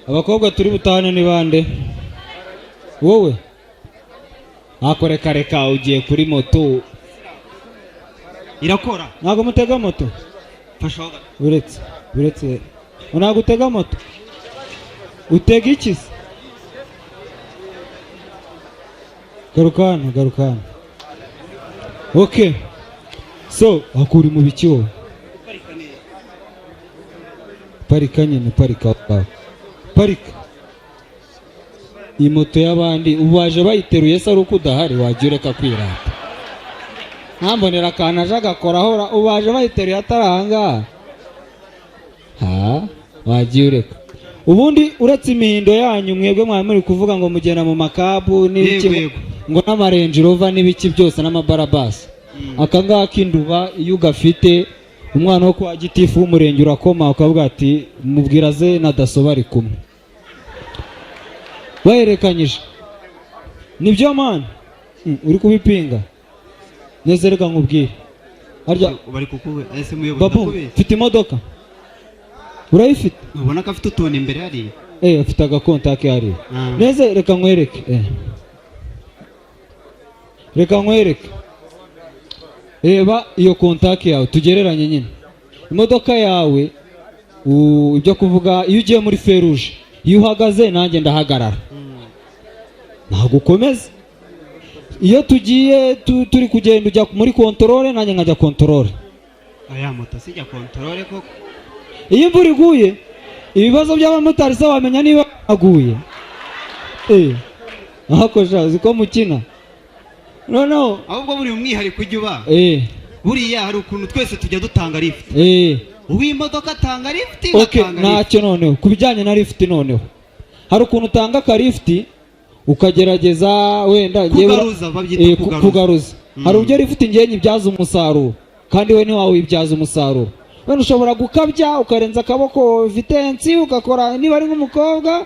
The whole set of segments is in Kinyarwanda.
Abakobwa turi butane ni bande? Wowe akoreka ugiye kuri moto irakora ntago mutega moto fasha uretse ntago utega moto utega iki se? Garukana okay so akuri mu biki wowe parika iyi moto y'abandi ubaje bayiteruye se ari uko udahari wajya ureka kwirata ntambonera akantu aje agakoraho ubaje bayiteruye ataranga wajya ureka ubundi uretse imihindo yanyu mwebwe mwamuri kuvuga ngo mugenda mu makabu n'ibiki ngo n'amarenji rova n'ibiki byose n'amabarabasi aka ngaka induba iyo ugafite umwana wo kwa gitifu w'umurenge urakoma ukavuga ati mubwira ze na daso bari kumwe baherekanyije nibyo man uri kubipinga neze reka nkubwire harya bari kukuwe ese muyobozi babu mfite imodoka urayifite ubona ko afite utuntu imbere hari afite agakontake hari neze reka nkwereke reba iyo kontake yawe tugereranye nyine imodoka yawe ibyo kuvuga iyo ugiye muri feruje iyo uhagaze nanjye ndahagarara ntabwo ukomeza iyo tugiye turi kugenda ujya muri kontorore nanjye nkajya kontorore aya moto sijya kontorore koko iyo imvura iguye ibibazo by'abamotari se wamenya niba aguye ntakoja uzi ko mukina noneho ahubwo buri umwihariko ujya uba buriya hari ukuntu twese tujya dutanga lift uw'imodoka atanga lift ntacyo noneho ku bijyanye na lift noneho hari ukuntu utanga ka lift ukagerageza wenda kugaruza hari uburyo lift ngiye nyibyaza umusaruro kandi we ntiwawibyaza umusaruro wenda ushobora gukabya ukarenza akaboko vitensi ugakora niba ari nk'umukobwa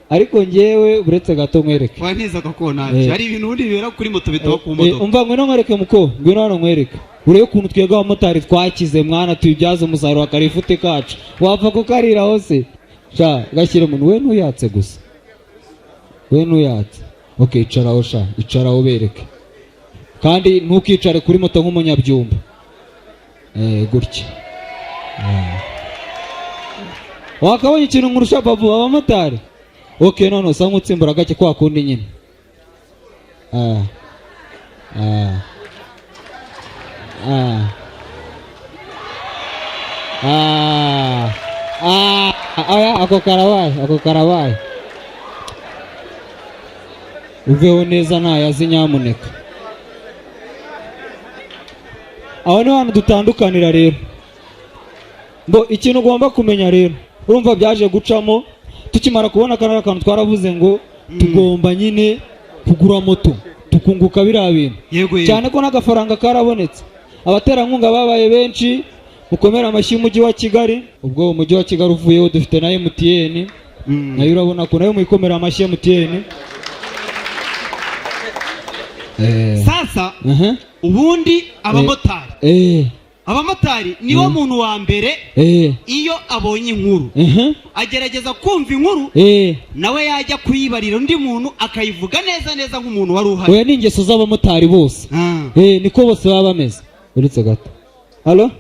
ariko ngewe uretse gato nkwereke waneza gakonanje hari ibintu ubundi bibera kuri moto bitaba ku modoka umva ngwino nkwereke muko ngwino hano nkwereke urebe ukuntu twebwe abamotari twakize mwana tuyibyaza umusaruro akarifute kacu wapfa kukariraho se gashyire umuntu we ntuyatse gusa okay icaraho bereke kandi ntukicare kuri moto nk'umunyabyumba gutya wakabonye ikintu nkurusha babu abamotari okay none usa nk'utsimbura gake kwa kundi nyine ako karabaye uveho neza ntayazi nyamuneka aho ni hantu dutandukanira rero ikintu ugomba kumenya rero urumva byaje gucamo tukimara kubona kanara kantu twaravuze ngo tugomba nyine kugura moto tukunguka biriya bintu cyane ko n'agafaranga karabonetse abaterankunga babaye benshi mukomera amashyi y'umujyi wa Kigali ubwo umujyi wa Kigali uvuyeho dufite na MTN nayo urabona ko nayo muyikomera amashyi ya MTN sasa ubundi abamotari niwo muntu wa mbere iyo abonye inkuru agerageza kumva inkuru nawe yajya kuyibarira undi muntu akayivuga neza nk'umuntu wari uhari oya n'ingeso z'abamotari bose niko bose baba bameze uretse gato halo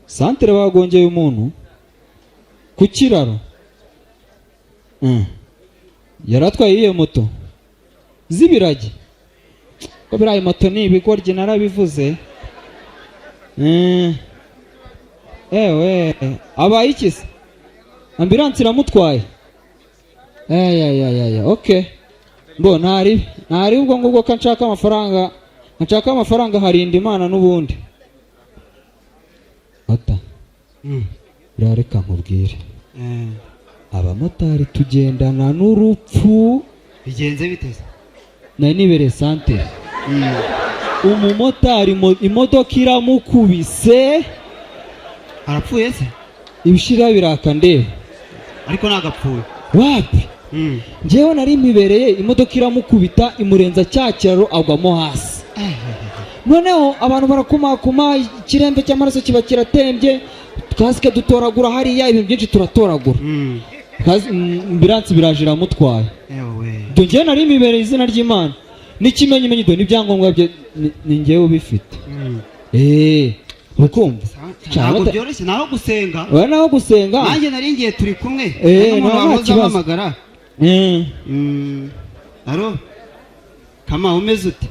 santere bagongeye umuntu ku kiraro yaratwaye iyo moto z'ibiragi ko birayi moto ni ibigoryi narabivuze abaye iki se ambulance iramutwaye okay ntari ubwo ngubwo ko nshaka amafaranga harinda Imana n'ubundi reka nkubwire abamotari tugendana n'urupfu bigenze biteze nari nibereye santere umumotari imodoka iramukubise arapfuye se ibishira biraka ndebe ariko nagapfuye wapi njyewe nari imibereye imodoka iramukubita imurenza cya kiraro agwamo hasi noneho abantu barakumakuma ikirembe cy'amaraso kiba kiratembye twasike dutoragura hariya ibintu byinshi turatoragura ambiransi biraje iramutwaye njyewe nari imibereye izina ry'Imana n'ikimenyimenyi do n'ibyangombwa bye ni njyewe ubifite urukumva ntabwo byoroshye naho gusenga naho gusenga nanjye nari ngiye turi kumwe nta kibazo aro kama umeze ute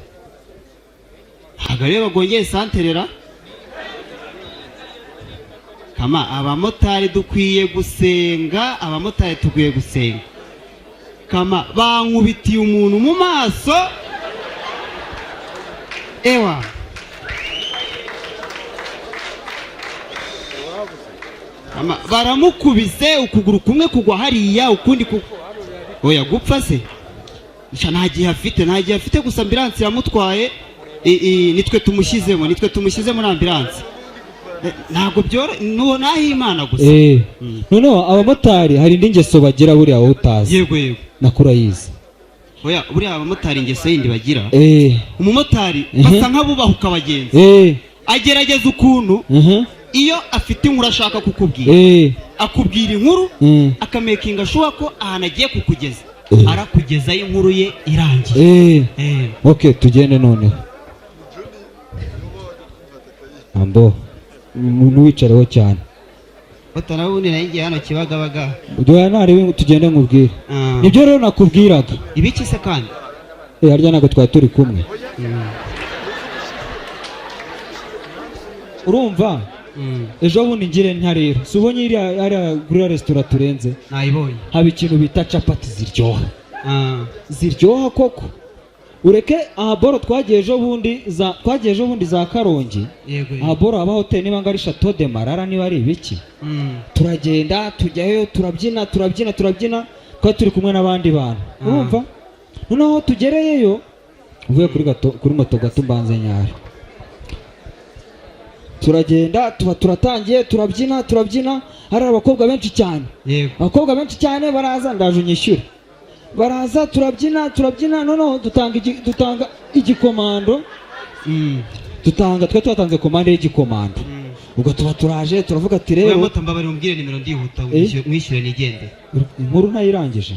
ntabwo rero bagongeye santerera kama abamotari dukwiye gusenga abamotari tugiye gusenga kama bankubitiye umuntu mu maso ewa kama baramukubise ukuguru kumwe kugwa hariya ukundi oya gupfa se ntagiye afite gusa ambiransi yamutwaye nitwe tumushyizemo muri ambiransi ntabwo byoro nuwo naho Imana gusa noneho abamotari hari indi ngeso bagira buriya wowe utazi yego nakura yize oya buriya abamotari ingeso yindi bagira umumotari basa nk'abubahuka abagenzi agerageza ukuntu iyo afite inkuru ashaka kukubwira akubwira inkuru akamekinga shuwa ko ahantu agiye kukugeza arakugezayo inkuru ye irangiye okay tugende noneho ambo ntuwicareho cyane batarabundi nayigiye hano Kibagabaga doya nari tugende nkubwire nibyo rero nakubwiraga ibiki se kandi harya ntabwo twari turi kumwe urumva ejo bundi ngire nta rero si ubonye iriya kuri resitora turenze nayibonye haba ikintu bita capati ziryoha koko ureke ahaboro twagiye ejo bundi za Karongi ahaboro haba hoteli niba ngari Chateau de Marara niba ari ibiki turagenda tujyayo turabyina twari turi kumwe n'abandi bantu urumva noneho tugereyeyo uvuye kuri moto gato mbanze nyari turagenda turatangiye turabyina hari abakobwa benshi cyane baraza ndaje unyishyure baraza turabyina noneho dutanga igikomando twe twatanze komande y'igikomando ubwo tuba turaje turavuga ati rero moto mbabari umbwire nimero ndihuta mwishyure nigende inkuru ntayirangije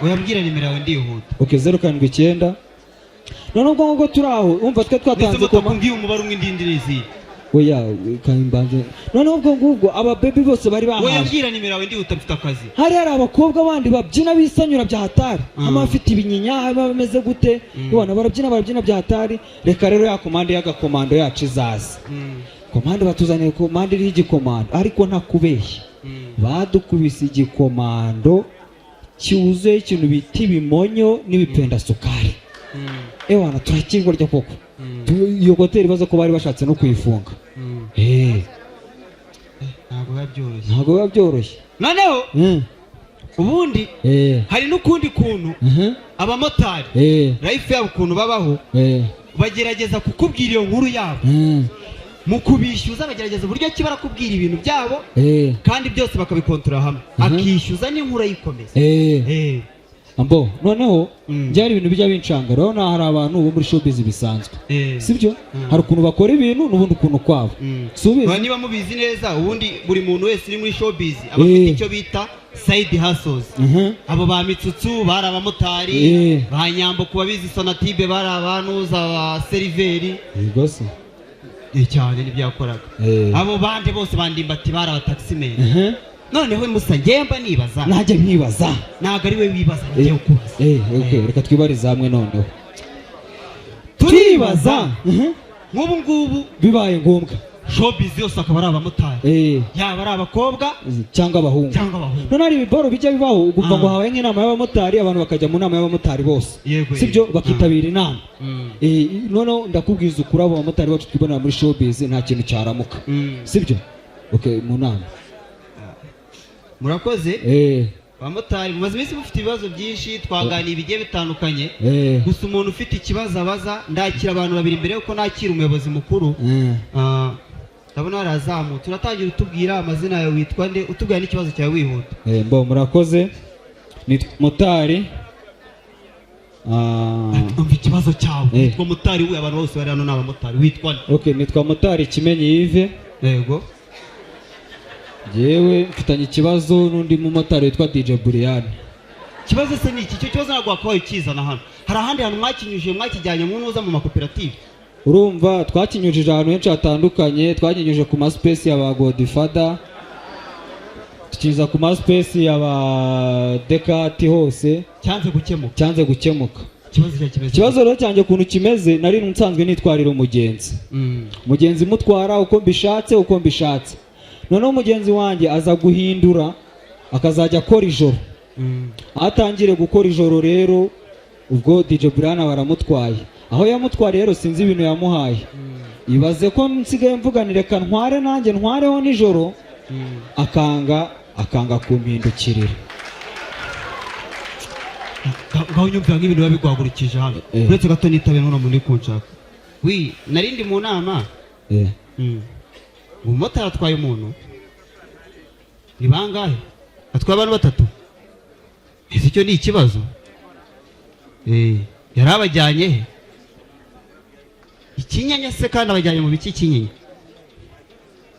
uyabwire nimero yawe ndihuta okay 079 noneho ubwo turaho umva twe twatanze komande umubare umwe indindirizi oya kambanze noneho ubwo ngubwo aba baby bose bari bahaje uyabwira nimero yawe ndihuta mfite akazi hari abakobwa bandi babyina bisanyura bya hatari amafite ibinyinya bameze gute ubona barabyina bya hatari reka rero ya komande y'agakomando yacu izaza komande batuzaniye komande iri igikomando ariko ntakubeshya badukubise igikomando cyuzuye ikintu bita ibimonyo n'ibipenda sukari ewana turakingurya koko iyo hoteli baza ko bari bashatse no kuyifunga ntabwo biba byoroshye noneho ubundi hari n'ukundi kuntu abamotari life yabo ukuntu babaho bagerageza kukubwira iyo nkuru yabo mu kubishyuza bagerageza uburyo ki barakubwira ibintu byabo kandi byose bakabikontorora hamwe akishyuza n'inkuru ayikomeza ambo noneho byari ibintu bijya bincanga urabona hari abantu bo muri showbiz bisanzwe sibyo hari ukuntu bakora ibintu n'ubundi ukuntu kwabo niba mubizi neza ubundi buri muntu wese uri muri showbiz aba afite icyo bita side hustles abo ba Mitsutsu bari abamotari ba Nyambo kuba bizi Sonatibe bari abantuza ba seriveri rwose cyane n'ibyakoraga abo bandi bose bandimbati bari abataximeni noneho musa ngemba nibaza najye mwibaza naga ari we wibaza ngiye kubaza reka twibarize hamwe noneho turibaza ngubu bibaye ngombwa showbiz yose akaba ari abamotari yaba ari abakobwa cyangwa abahungu none hari ibiboro bijya bibaho ugumva ngo habaye nk'inama y'abamotari abantu bakajya mu nama y'abamotari bose sibyo bakitabira inama noneho ndakubwiza ukuri abo bamotari bacu twibonera muri showbiz nta kintu cyaramuka sibyo mu nama murakoze abamotari mumaze iminsi mufite ibibazo byinshi twaganiriye bigiye bitandukanye gusa umuntu ufite ikibazo abaza ndakira abantu babiri mbere yuko nakira umuyobozi mukuru ndabona warazamutse turatangira utubwira amazina yawe witwa nde utubwira n'ikibazo cyawe wihuta. Mbo murakoze nitwa Mutari. Umva ikibazo cyawe nitwa Mutari we abantu bose bari hano n'abamotari witwa nde? Okay nitwa Mutari Kimenyi Yves. Yego. Jewe mfitanye ikibazo n'undi mumotari witwa DJ Brian. Kibazo se ni iki? Icyo kibazo nagwa kwa ikizana hano. Hari ahandi hantu mwakinyuje mwakijyanye mu ntuza mu makoperative? Urumva twakinyujije ahantu henshi hatandukanye, twakinyuje ku ma space y'aba Godfather, tukiza ku ma space y'aba Dekati hose, cyanze gukemuka. Kibazo rero cyanjye kuntu kimeze, nari nsanzwe nitwarira umugenzi. Mugenzi mutwara uko mbishatse. Noneho umugenzi wanjye aza guhindura akazajya akora ijoro. Atangire gukora ijoro rero ubwo DJ Brian baramutwaye. Aho yamutwariye rero sinzi ibintu yamuhaye. Ibaze ko nsigaye mvuganire kantware nanjye ntwareho nijoro akanga kumpindukirira. Ngaho nyumvira nk'ibintu babigwagurikije hano. Uretse gato nitabe none muri kunshaka. Narindi mu nama. Umumotari atwaye umuntu. Ni bangahe? Atwaye abantu batatu. Ese cyo ni ikibazo? Yarabajyanye he? Ikinyanya se kandi abajyanye mu biki kinyanya?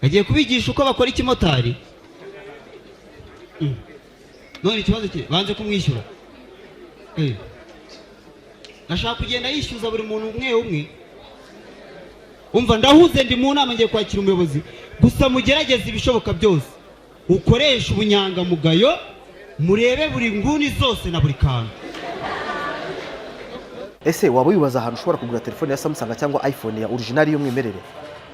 Agiye kubigisha uko bakora ikimotari? None ikibazo cye banze kumwishyura. Nashaka kugenda yishyuza buri muntu umwe. Umva ndahuze ndi mu nama ngiye kwakira umuyobozi. Gusa mugerageze ibishoboka byose. Ukoresha ubunyangamugayo murebe buri nguni zose na buri kantu. Ese waba wibaza ahantu ushobora kugura telefone ya Samsung cyangwa iPhone ya original y'umwimerere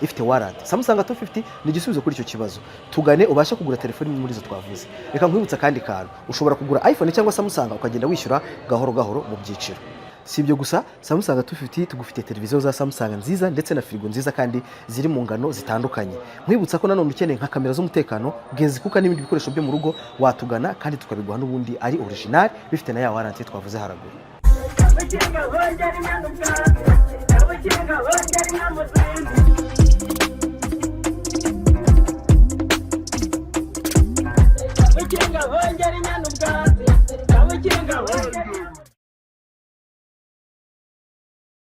ifite warranty? Samsung 250 ni igisubizo kuri icyo kibazo. Tugane ubashe kugura telefone muri zo twavuze. Reka nkwibutsa kandi kantu, ushobora kugura iPhone cyangwa Samsung ukagenda wishyura gahoro mu byiciro. Si ibyo gusa, Samsung 250 tugufite televiziyo za Samsung nziza ndetse na firigo nziza kandi ziri mu ngano zitandukanye. Nkwibutsa ko nanone ukeneye nka kamera z'umutekano, genzi kuka n'ibindi bikoresho byo mu rugo watugana kandi tukabiguha n'ubundi ari original bifite na ya warranty twavuze haraguru. We're